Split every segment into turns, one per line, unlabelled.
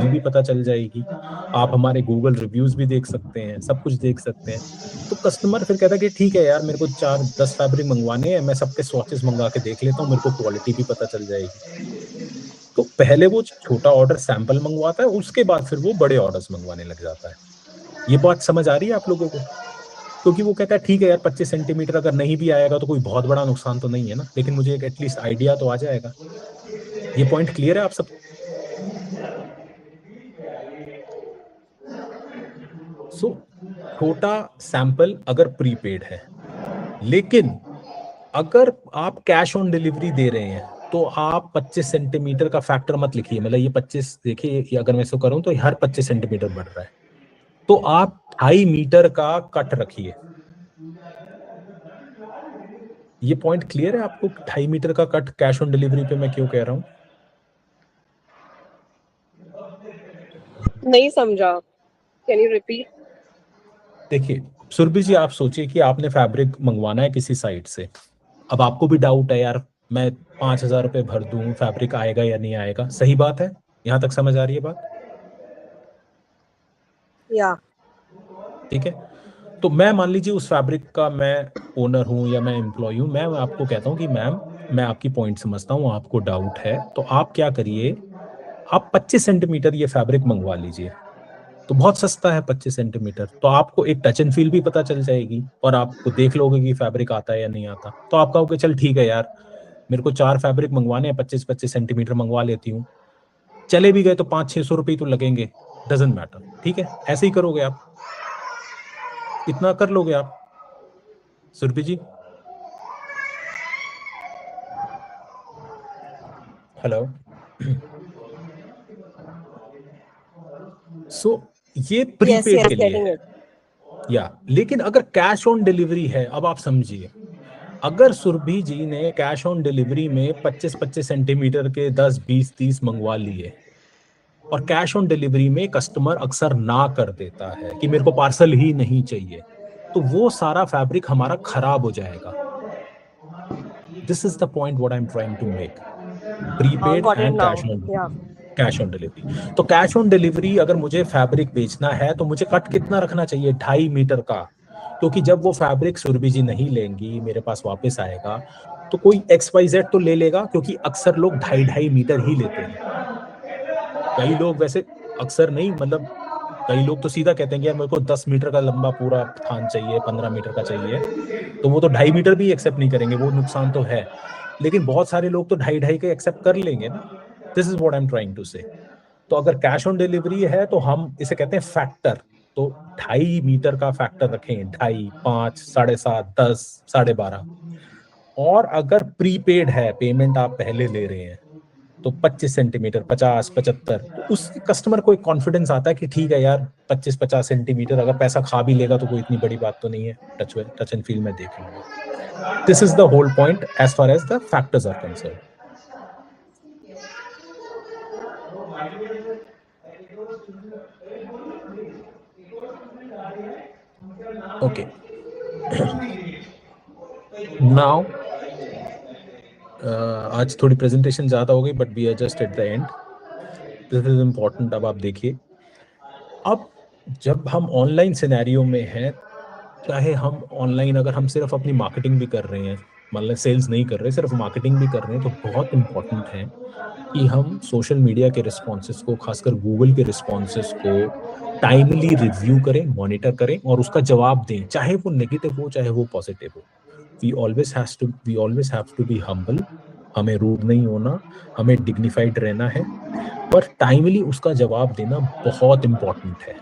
भी पता चल जाएगी, आप हमारे गूगल रिव्यूज भी देख सकते हैं, सब कुछ देख सकते हैं। तो कस्टमर फिर कहता है कि ठीक है यार, मेरे को 4-10 फैब्रिक मंगवाने हैं, मैं सबके स्वॉचेस मंगा के देख लेता हूँ, मेरे को क्वालिटी भी पता चल जाएगी। तो पहले वो छोटा ऑर्डर सैंपल मंगवाता है, उसके बाद फिर वो बड़े ऑर्डर्स मंगवाने लग जाता है। ये बात समझ आ रही है आप लोगों को? क्योंकि वो कहता है ठीक है यार, 25 सेंटीमीटर अगर नहीं भी आएगा तो कोई बहुत बड़ा नुकसान तो नहीं है ना, लेकिन मुझे एक एटलीस्ट आइडिया तो आ जाएगा। ये पॉइंट क्लियर है आप सब? सो छोटा सैंपल अगर प्रीपेड है, लेकिन अगर आप कैश ऑन डिलीवरी दे रहे हैं तो आप 25 सेंटीमीटर का फैक्टर मत लिखिए। मतलब ये 25, देखिए ये अगर मैं इसको करूं तो हर 25 सेंटीमीटर बढ़ रहा है, तो आप 2.5 मीटर का कट रखिए। ये पॉइंट क्लियर है आपको? 2.5 मीटर का कट कैश ऑन डिलीवरी पे मैं क्यों कह रहा हूं?
नहीं समझा, कैन यू रिपीट?
देखिए सुरभि जी, आप सोचिए कि आपने फैब्रिक मंगवाना है किसी साइट से। अब आपको भी डाउट है यार, मैं 5,000 रुपए भर दूं, फैब्रिक आएगा या नहीं आएगा। सही बात है, यहां तक समझ आ रही है बात?
या
ठीक है, तो मैं मान लीजिए उस फैब्रिक का मैं ओनर हूं या मैं एम्प्लॉय हूं, मैं आपको कहता हूं कि मैम मैं आपकी पॉइंट समझता हूं, आपको डाउट है, तो आप क्या करिए, आप 25 सेंटीमीटर ये फैब्रिक मंगवा लीजिए। तो बहुत सस्ता है 25 सेंटीमीटर, तो आपको एक टच एंड फील भी पता चल जाएगी और आपको देख लोगे कि फैब्रिक आता है या नहीं आता। तो आप कहोगे चल ठीक है यार, मेरे को 4 फैब्रिक मंगवाने हैं, 25-25 सेंटीमीटर मंगवा लेती हूँ। चले भी गए तो 500-600 रुपये तो लगेंगे, डजेंट मैटर। ठीक है, ऐसे ही करोगे आप, इतना कर लोगे आप सुरभि जी? हेलो। सो ये
यस
प्रीपेड
यस
के लिए
गेटिंग
है
इट।
या, लेकिन अगर कैश ऑन डिलीवरी है, अब आप समझिए, अगर सुरभि जी ने कैश ऑन डिलीवरी में 25-25 सेंटीमीटर के 10-20-30 मंगवा लिए और कैश ऑन डिलीवरी में कस्टमर अक्सर ना कर देता है कि मेरे को पार्सल ही नहीं चाहिए, तो वो सारा फैब्रिक हमारा खराब हो जाएगा। This is the point what I am trying to make, prepaid
got it
and
now. या
कैश ऑन डिलीवरी। तो कैश ऑन डिलीवरी अगर मुझे फैब्रिक बेचना है तो मुझे कट कितना रखना चाहिए? 2.5 मीटर का। क्योंकि जब वो फैब्रिक सुरभि जी नहीं लेंगी, मेरे पास वापस आएगा, तो कोई XYZ तो ले लेगा, क्योंकि अक्सर लोग 2.5 मीटर ही लेते हैं। कई लोग वैसे अक्सर नहीं, मतलब कई लोग तो सीधा कहते हैं कि यार मेरे को 10 मीटर का लंबा पूरा थान चाहिए, 15 मीटर का चाहिए, तो वो तो 2.5 मीटर भी एक्सेप्ट नहीं करेंगे, वो नुकसान तो है। लेकिन बहुत सारे लोग तो 2.5 के एक्सेप्ट कर लेंगे ना। This is what I am trying to say. तो अगर कैश ऑन डिलीवरी है तो हम इसे कहते हैं फैक्टर। तो 2.5 मीटर का फैक्टर रखें, 2.5, 5, 7.5, 10, 12.5। और अगर प्रीपेड है, पेमेंट आप पहले ले रहे हैं, तो 25 सेंटीमीटर, 50, 75, तो उस कस्टमर को एक कॉन्फिडेंस आता है कि ठीक है यार, 25-50 सेंटीमीटर अगर पैसा खा भी लेगा तो कोई इतनी बड़ी बात तो नहीं है, टच एंड फील में देख लूंगा। This is the whole point as far as the factors are concern. Okay, now आज थोड़ी प्रेजेंटेशन ज्यादा हो गई, but we are just at the end. This is important. अब आप देखिए, अब जब हम ऑनलाइन सिनेरियो में हैं, चाहे हम ऑनलाइन अगर हम सिर्फ अपनी मार्केटिंग भी कर रहे हैं, मतलब सेल्स नहीं कर रहे, सिर्फ मार्केटिंग भी कर रहे हैं, तो बहुत इंपॉर्टेंट है कि हम सोशल मीडिया के रिस्पॉन्सेस को, खासकर गूगल के रिस्पॉन्सेस को टाइमली रिव्यू करें, मॉनिटर करें और उसका जवाब दें, चाहे वो नेगेटिव हो चाहे वो पॉजिटिव हो। We always have to be humble. हमें रूड नहीं होना, हमें डिग्निफाइड रहना है, पर टाइमली उसका जवाब देना बहुत इंपॉर्टेंट है।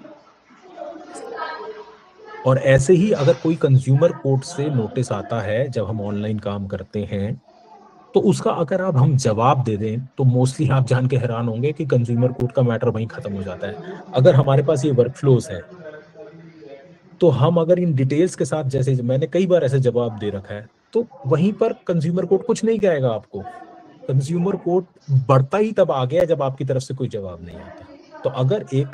और ऐसे ही अगर कोई कंज्यूमर कोर्ट से नोटिस आता है जब हम ऑनलाइन काम करते हैं, तो उसका अगर आप हम जवाब दे दें, तो मोस्टली आप जान के हैरान होंगे कि कंज्यूमर कोर्ट का मैटर वहीं खत्म हो जाता है। अगर हमारे पास ये वर्कफ्लोज है, तो हम अगर इन डिटेल्स के साथ, जैसे मैंने कई बार ऐसे जवाब दे रखा है, तो वहीं पर कंज्यूमर कोर्ट कुछ नहीं कहेगा आपको। कंज्यूमर कोर्ट बढ़ता ही तब आ गया जब आपकी तरफ से कोई जवाब नहीं आता। तो अगर एक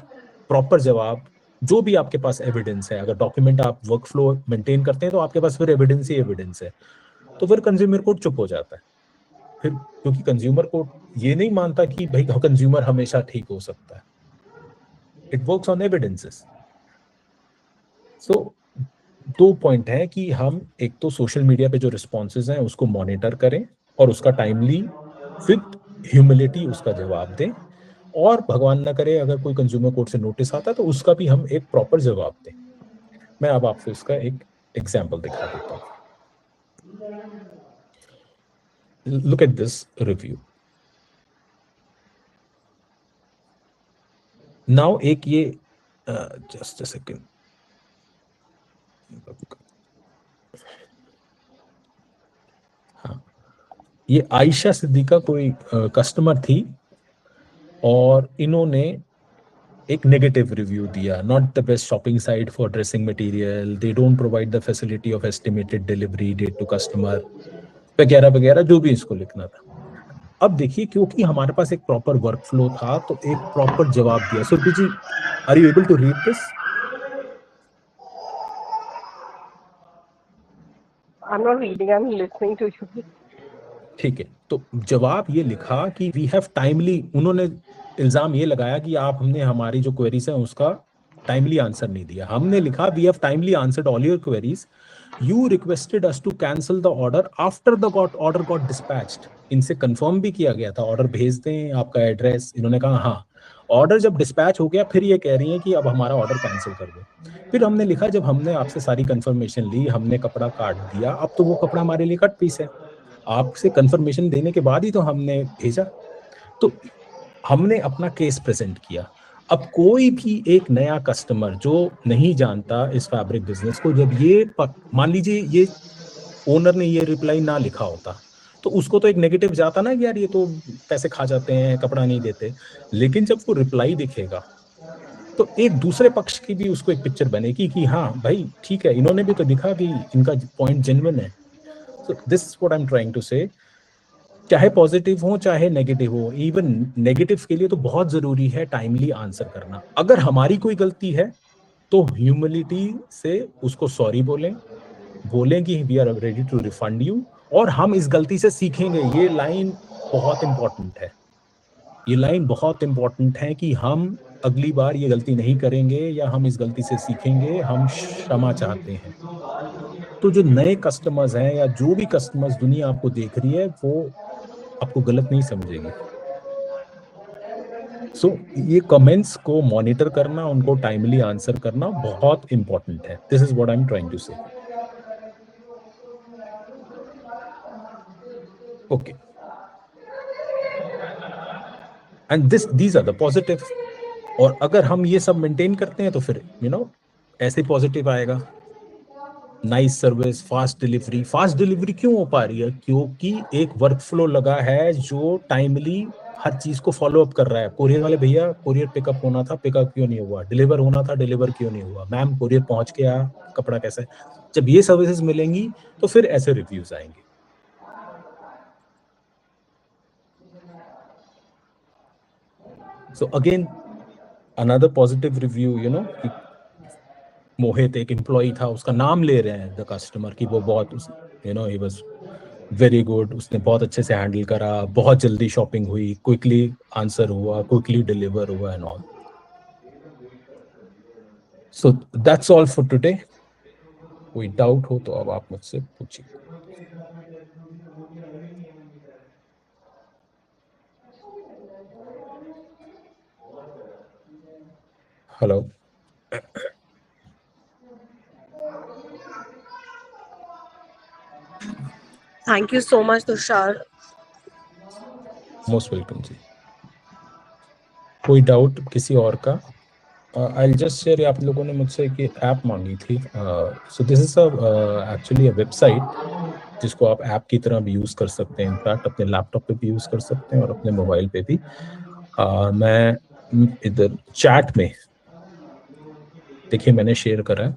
प्रॉपर जवाब, जो भी आपके पास एविडेंस है, अगर डॉक्यूमेंट आप वर्कफ्लो मेंटेन करते हैं तो आपके पास फिर एविडेंस ही एविडेंस है, तो फिर कंज्यूमर कोर्ट चुप हो जाता है। फिर क्योंकि कंज्यूमर कोर्ट ये नहीं मानता कि भाई कंज्यूमर हमेशा ठीक हो सकता है। It works on evidences. So 2 point है कि हम एक तो सोशल मीडिया पे जो रिस्पॉन्सेज हैं उसको मॉनिटर करें और उसका टाइमली विद ह्यूमिलिटी उसका जवाब दें, और भगवान ना करे अगर कोई कंज्यूमर कोर्ट से नोटिस आता है तो उसका भी हम एक प्रॉपर जवाब दें। मैं अब आपको इसका एक एग्जाम्पल दिखा देता हूँ। Look at this review. Now एक ये जस्ट अ सेकेंड, हाँ, ये आयशा सिद्दीका कोई कस्टमर थी और इन्होंने एक नेगेटिव रिव्यू दिया, not the best shopping site for dressing material, they don't provide the facility of estimated delivery date to customer, वगैरह वगैरह जो भी इसको लिखना था। अब देखिए, क्योंकि हमारे पास एक प्रॉपर वर्क फ्लो था तो एक प्रॉपर जवाब दिया। Surabhi ji, are you able to read this?
I'm not reading, I'm listening to you.
ठीक है, तो जवाब ये लिखा कि वी हैव टाइमली, उन्होंने इल्जाम ये लगाया कि आप हमने हमारी जो क्वेरीज है उसका टाइमली आंसर नहीं दिया। हमने लिखा we have timely answered all your queries, you requested us to cancel the order after the order got dispatched. इनसे कंफर्म भी किया गया था ऑर्डर भेज दें आपका एड्रेस, इन्होंने कहा हाँ। ऑर्डर जब डिस्पैच हो गया फिर ये कह रही हैं कि अब हमारा ऑर्डर कैंसिल कर दो। फिर हमने लिखा जब हमने आपसे सारी कंफर्मेशन ली, हमने कपड़ा काट दिया, अब तो वो कपड़ा हमारे लिए कट पीस है, आपसे कंफर्मेशन देने के बाद ही तो हमने भेजा। तो हमने अपना केस प्रेजेंट किया। अब कोई भी एक नया कस्टमर जो नहीं जानता इस फैब्रिक बिजनेस को, जब ये मान लीजिए ये ओनर ने ये रिप्लाई ना लिखा होता तो उसको तो एक नेगेटिव जाता ना कि यार ये तो पैसे खा जाते हैं, कपड़ा नहीं देते। लेकिन जब वो रिप्लाई दिखेगा तो एक दूसरे पक्ष की भी उसको एक पिक्चर बनेगी कि हाँ भाई ठीक है, इन्होंने भी तो लिखा कि इनका पॉइंट जेन्युइन है। So this is what I'm trying to say, चाहे पॉजिटिव हो चाहे नेगेटिव हो, इवन नेगेटिव के लिए तो बहुत जरूरी है टाइमली आंसर करना। अगर हमारी कोई गलती है तो ह्यूमिलिटी से उसको सॉरी बोलें कि we are ready to refund you, और हम इस गलती से सीखेंगे। ये लाइन बहुत इंपॉर्टेंट है, ये लाइन बहुत इंपॉर्टेंट है कि हम अगली बार ये गलती नहीं करेंगे या हम इस गलती से सीखेंगे, हम क्षमा चाहते हैं। तो जो नए कस्टमर्स हैं या जो भी कस्टमर्स दुनिया आपको देख रही है वो आपको गलत नहीं समझेगी। सो ये कमेंट्स को मॉनिटर करना, उनको टाइमली आंसर करना बहुत इंपॉर्टेंट है। This is what I am trying to say. Okay, and these are the positive. और अगर हम ये सब मेंटेन करते हैं तो फिर ऐसे पॉजिटिव आएगा। Nice service, fast delivery. Fast delivery क्यों हो पा रही है? क्योंकि एक वर्क फ्लो लगा है जो टाइमली हर चीज को फॉलो अप कर रहा है। कोरियर वाले भैया, कोरियर पिकअप होना था, पिकअप क्यों नहीं हुआ? डिलीवर होना था, डिलीवर क्यों नहीं हुआ? मैम कोरियर पहुंच गया, कपड़ा कैसा है? जब ये सर्विसेज मिलेंगी तो फिर ऐसे रिव्यूज आएंगे। So again another positive review, कि मोहित एक एम्प्लॉय था, उसका नाम ले रहे हैं द कस्टमर की वो बहुत ही वाज वेरी गुड, उसने बहुत अच्छे से हैंडल करा, बहुत जल्दी शॉपिंग हुई, क्विकली आंसर हुआ, क्विकली डिलीवर हुआ and all. So that's all for today. कोई डाउट हो तो अब आप मुझसे पूछिए। Hello.
Thank you so much, Tushar.
Most welcome जी। कोई डाउट किसी और का? आई विल जस्ट शेयर, आप लोगों ने मुझसे एक ऐप मांगी थी। So this is actually a website जिसको आप ऐप की तरह भी यूज कर सकते हैं। इनफैक्ट अपने लैपटॉप पे भी यूज कर सकते हैं और अपने मोबाइल पे भी। मैं इधर चैट में देखिए मैंने शेयर करा है,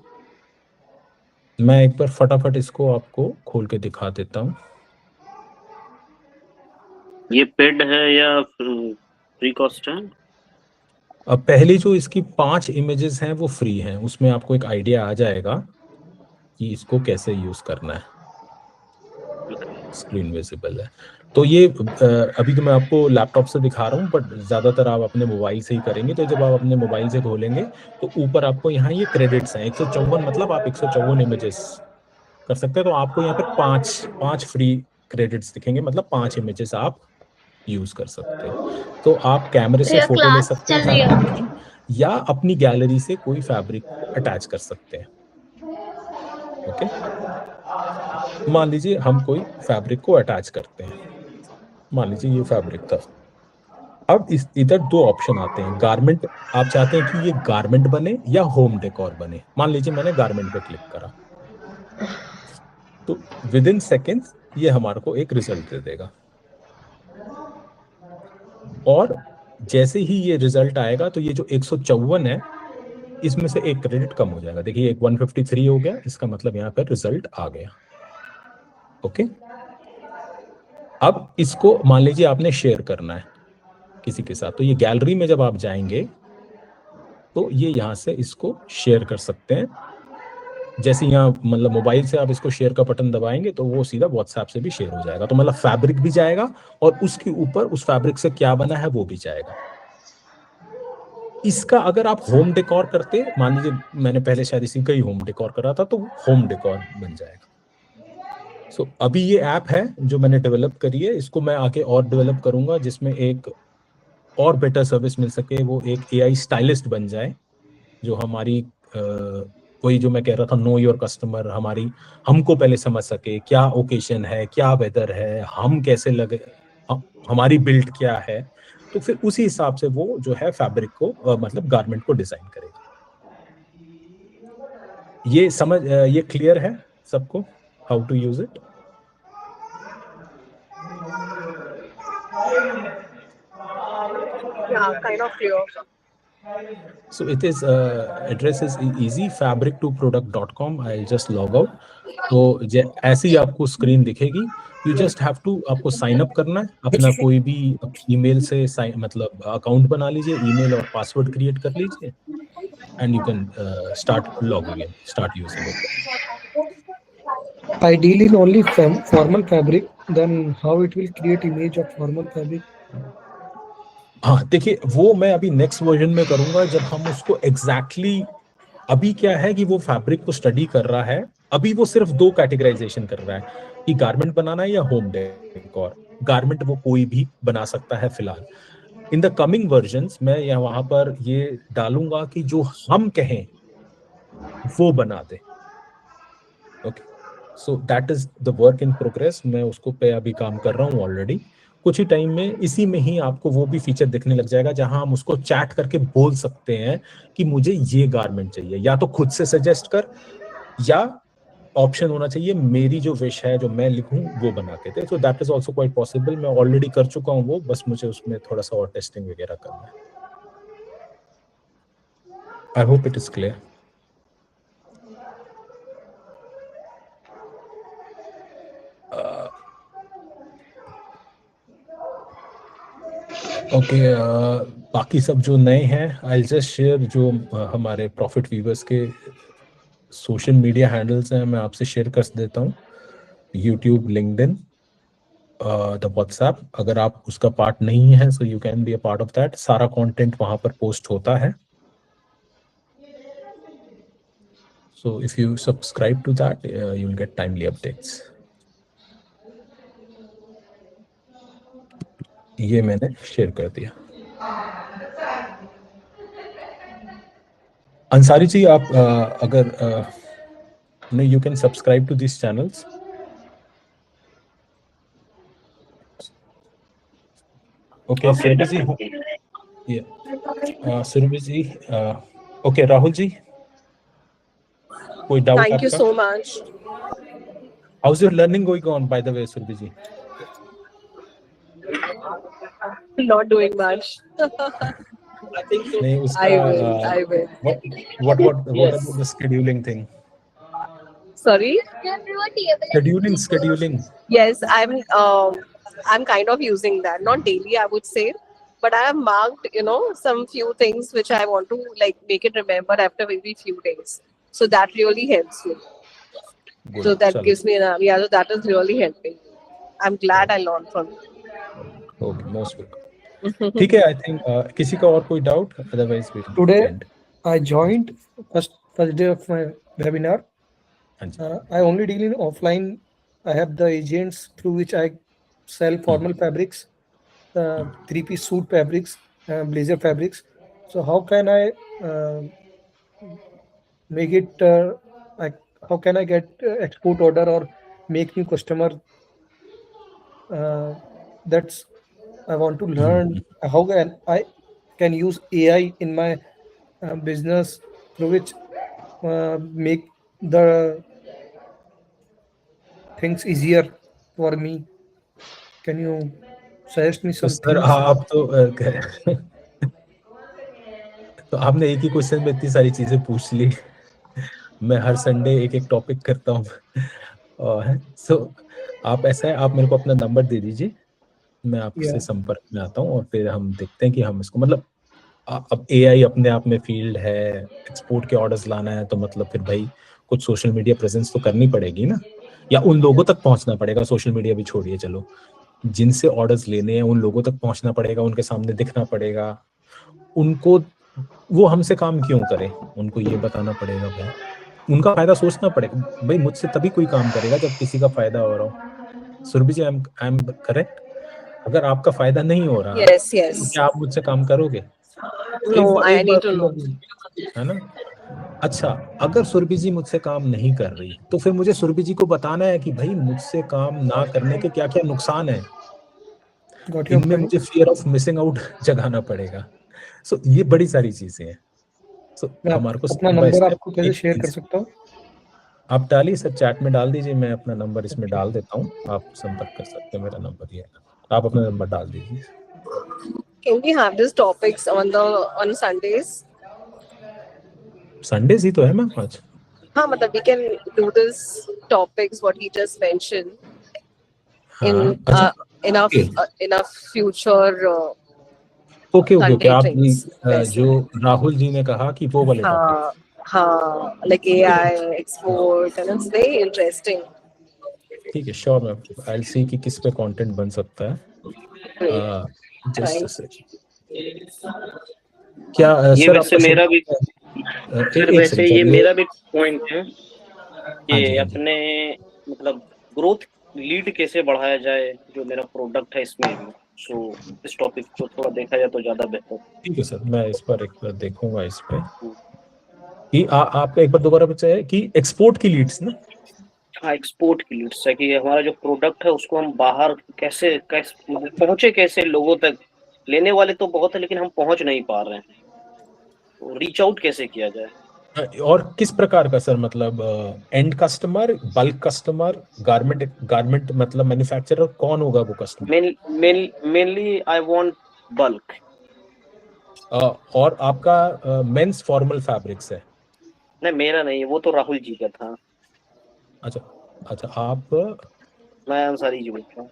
मैं एक बार फटाफट इसको आपको खोल के दिखा देता हूँ।
ये पेड है या फ्री कॉस्ट है?
अब पहली जो इसकी 5 इमेजेस हैं वो फ्री हैं, उसमें आपको एक आइडिया आ जाएगा कि इसको कैसे यूज करना है। स्क्रीन विजिबल है तो ये अभी तो मैं आपको लैपटॉप से दिखा रहा हूँ, बट ज़्यादातर आप अपने मोबाइल से ही करेंगे। तो जब आप अपने मोबाइल से खोलेंगे तो ऊपर आपको यहाँ ये क्रेडिट्स हैं 154, मतलब आप 154 इमेजेस कर सकते हैं। तो आपको यहाँ पर पांच फ्री क्रेडिट्स दिखेंगे, मतलब 5 इमेजेस आप यूज कर सकते हैं। तो आप कैमरे से फोटो ले सकते हैं फैब्रिक की, या अपनी गैलरी से कोई फैब्रिक को अटैच कर सकते हैं। ओके, मान लीजिए हम कोई फैब्रिक को अटैच करते हैं, मान लीजिए ये फैब्रिक था। अब इधर 2 ऑप्शन आते हैं। गारमेंट, आप चाहते हैं कि ये गारमेंट बने या होम डेकोर बने। मान लीजिए मैंने गारमेंट पे क्लिक करा, तो विद इन सेकेंड्स ये हमारे को एक रिजल्ट दे देगा। और जैसे ही ये रिजल्ट आएगा तो ये जो 154 है इसमें से एक क्रेडिट कम हो जाएगा। देखिए एक 153 हो गया, इसका मतलब यहाँ पर रिजल्ट आ गया। ओके, अब इसको मान लीजिए आपने शेयर करना है किसी के साथ, तो ये गैलरी में जब आप जाएंगे तो ये यहाँ से इसको शेयर कर सकते हैं। जैसे यहाँ मतलब मोबाइल से आप इसको शेयर का बटन दबाएंगे तो वो सीधा व्हाट्सएप से भी शेयर हो जाएगा। तो मतलब फैब्रिक भी जाएगा और उसके ऊपर उस फैब्रिक से क्या बना है वो भी जाएगा। इसका अगर आप होम डेकोर करते, मान लीजिए मैंने पहले शायद इसी का ही होम डेकोर करा था, तो होम डेकोर बन जाएगा। सो अभी ये ऐप है जो मैंने डेवलप करी है, इसको मैं आगे और डेवलप करूंगा जिसमें एक और बेटर सर्विस मिल सके। वो एक AI स्टाइलिस्ट बन जाए जो हमारी वही जो मैं कह रहा था, नो योर कस्टमर, हमको पहले समझ सके क्या ओकेजन है, क्या वेदर है, हम कैसे लगे, हमारी बिल्ड क्या है। तो फिर उसी हिसाब से वो जो है फैब्रिक को मतलब गारमेंट को डिजाइन करेगा। ये क्लियर है सबको how to use it?
Yeah, kind of clear.
So it is address is easy, fabric2product.com. I'll just log out. तो ऐसे ही आपको स्क्रीन दिखेगी। यू जस्ट हैव टू, आपको साइन अप करना है, अपना कोई भी ईमेल से मतलब अकाउंट बना लीजिए, ईमेल और पासवर्ड क्रिएट कर लीजिए, and you can start logging in, start using it.
Ideally only formal fabric, then how it will create image of formal fabric?
हाँ देखिए, वो मैं अभी नेक्स्ट वर्जन में करूंगा जब हम उसको एग्जैक्टली अभी क्या है कि वो फैब्रिक को स्टडी कर रहा है। अभी वो सिर्फ 2 कैटेगराइजेशन कर रहा है कि गारमेंट बनाना है या होम डेकोर। गारमेंट वो कोई भी बना सकता है फिलहाल। इन द कमिंग वर्जन्स मैं यहाँ वहां पर ये डालूंगा कि जो हम कहें वो बना दे। Okay, so that is the work in progress. मैं उसको पे अभी काम कर रहा हूँ ऑलरेडी। कुछ ही टाइम में इसी में ही आपको वो भी फीचर दिखने लग जाएगा जहां हम उसको चैट करके बोल सकते हैं कि मुझे ये गारमेंट चाहिए, या तो खुद से सजेस्ट कर, या ऑप्शन होना चाहिए मेरी जो विश है जो मैं लिखूं वो बना के दे। So that is also quite possible. मैं ऑलरेडी कर चुका हूं वो, बस मुझे उसमें थोड़ा सा और टेस्टिंग वगैरह करना है। I hope it is clear. Okay, बाकी सब जो नए हैं आई जस्ट शेयर जो हमारे प्रॉफिट वीवर्स के सोशल मीडिया हैंडल्स हैं मैं आपसे शेयर कर देता हूँ। YouTube, LinkedIn, the WhatsApp. अगर आप उसका पार्ट नहीं है so you can be a part of that. सारा कंटेंट वहां पर पोस्ट होता है। So if you subscribe to that you will get timely updates. ये मैंने शेयर कर दिया। अंसारी जी, आप अगर नहीं, you can subscribe to this channels. Okay, Surabhi ji, okay, Rahul ji, कोई doubt?
Thank you so much.
How's your learning going on, by the way, Surbhi ji?
Not doing much.
I think so.
I will.
What
Yes.
about the scheduling thing?
Sorry?
Scheduling.
Yes, I'm kind of using that. Not daily, I would say, but I have marked, some few things which I want to like make it remember after maybe few days. So that really helps me.
Good.
So that
Chalo.
gives me so that is really helping. I'm glad I learned from you.
Okay, most welcome. ठीक है, I think किसी का और कोई doubt, otherwise we
Today
end.
I joined first day of my webinar.
हाँ जी।
I only deal in offline. I have the agents through which I sell formal fabrics, three-piece suit fabrics, blazer fabrics. So how can I make it? How can I get export order or make new customer? That's I want to learn how I can use AI in my business through which make the things easier for me. Can you suggest me
तो
some
sir
things?
आप तो तो आपने एक ही question में इतनी सारी चीजें पूछ ली। मैं हर संडे एक एक टॉपिक करता हूँ। सो आप ऐसा है, आप मेरे को अपना नंबर दे दीजिए, मैं आपसे
Yeah.
संपर्क में आता हूँ और फिर हम देखते हैं कि हम इसको मतलब अब एआई अपने आप में फील्ड है, एक्सपोर्ट के ऑर्डर्स लाना है तो मतलब फिर भाई कुछ सोशल मीडिया प्रेजेंस तो करनी पड़ेगी ना, या उन लोगों तक पहुंचना पड़ेगा। सोशल मीडिया भी छोड़िए, चलो जिनसे ऑर्डर्स लेने हैं उन लोगों तक पहुंचना पड़ेगा, उनके सामने दिखना पड़ेगा, उनको वो हमसे काम क्यों करें, उनको ये बताना पड़ेगा भाई, उनका फायदा सोचना पड़ेगा। भाई मुझसे तभी कोई काम करेगा जब किसी का फायदा हो रहा हो। सुरभि जी, आई एम करेक्ट? अगर आपका फायदा नहीं हो रहा
Yes,
तो
yes.
क्या आप मुझसे काम करोगे?
No, I
एक बार
need to know.
है ना। अच्छा, अगर सुरभि जी मुझसे काम नहीं कर रही तो फिर मुझे सुरभि जी को बताना है कि भाई मुझसे काम ना करने के क्या क्या नुकसान है,
Got your
इनमें
point.
मुझे फियर ऑफ मिसिंग आउट जगाना पड़ेगा। सो ये बड़ी सारी चीजें हैं। सो
मैं
हमारे को
अपना
स्टेप बाय
नंबर
स्टेप
आपको कैसे शेयर कर सकता हूँ?
आप डालिए सर, चैट में डाल दीजिए, मैं अपना नंबर इसमें डाल देता हूँ, आप संपर्क कर सकते हैं, मेरा नंबर ये है, आप अपना नंबर डाल दीजिए।
Can we have these topics on Sundays?
Sundays ही तो है मैम आज।
हाँ, मतलब we can do this topics what he just mentioned
हाँ,
in
अच्छा,
enough future
okay okay okay,
Sunday
आप
drinks.
जो राहुल जी ने कहा कि वो वाले टॉपिक।
हाँ, like AI export and it's very interesting.
ठीक है, sure ma'am, I will see कि किस पे कंटेंट बन सकता है। जस्ट क्या
ये
सर
वैसे
आपका
मेरा भी सर
एक
वैसे
सेकंड
ये
सर,
मेरा भी पॉइंट है
हाँ
कि
जी हाँ जी,
अपने मतलब ग्रोथ लीड कैसे बढ़ाया जाए जो मेरा प्रोडक्ट है इसमें भी। सो इस टॉपिक को थोड़ा देखा जाए तो ज्यादा बेहतर।
ठीक है सर, मैं इस पर एक बार देखूंगा इस पे कि आपका एक बार दोबारा बताया कि एक्सपोर्ट की लीड्स ना।
हाँ, एक्सपोर्ट की लीड्स है कि हमारा जो प्रोडक्ट है उसको हम बाहर कैसे कैसे पहुंचे, कैसे लोगों तक। लेने वाले तो बहुत है लेकिन हम पहुंच नहीं पा रहे हैं, तो रीच आउट कैसे किया जाए।
और किस प्रकार का सर, मतलब and customer, bulk customer, garment मतलब मैन्युफैक्चरर, कौन होगा वो customer?
Mainly I want bulk.
और आपका मेंस फॉर्मल फैब्रिक्स है?
नहीं, मेरा नहीं, वो तो राहुल जी का था।
अच्छा अच्छा, आप
मैं अंसारी जी बोलता हूँ।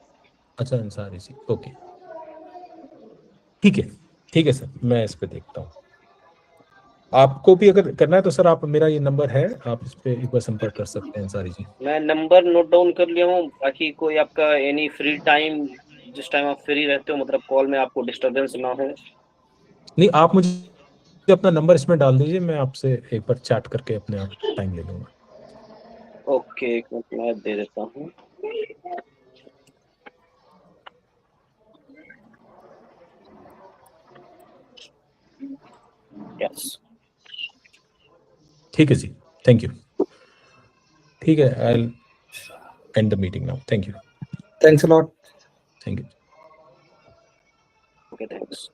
अच्छा अंसारी जी, ओके, ठीक है सर, मैं इस पे देखता हूँ। आपको भी अगर करना है तो सर आप, मेरा ये नंबर है, आप इस पे एक बार संपर्क कर सकते हैं अंसारी जी।
मैं नंबर नोट डाउन कर लिया हूँ। बाकी कोई आपका एनी फ्री टाइम, जिस टाइम आप फ्री रहते हो, मतलब कॉल में आपको डिस्टरबेंस ना हो।
नहीं, आप मुझे अपना नंबर इसमें डाल दीजिए, मैं आपसे एक बार चैट करके अपने आप टाइम ले लूंगा।
ओके, एक मिनट मैं दे देता हूँ। यस।
ठीक है जी, थैंक यू। ठीक है, I will and the meeting now, thank you.
Thanks a lot.
Thank you.
Okay, thanks.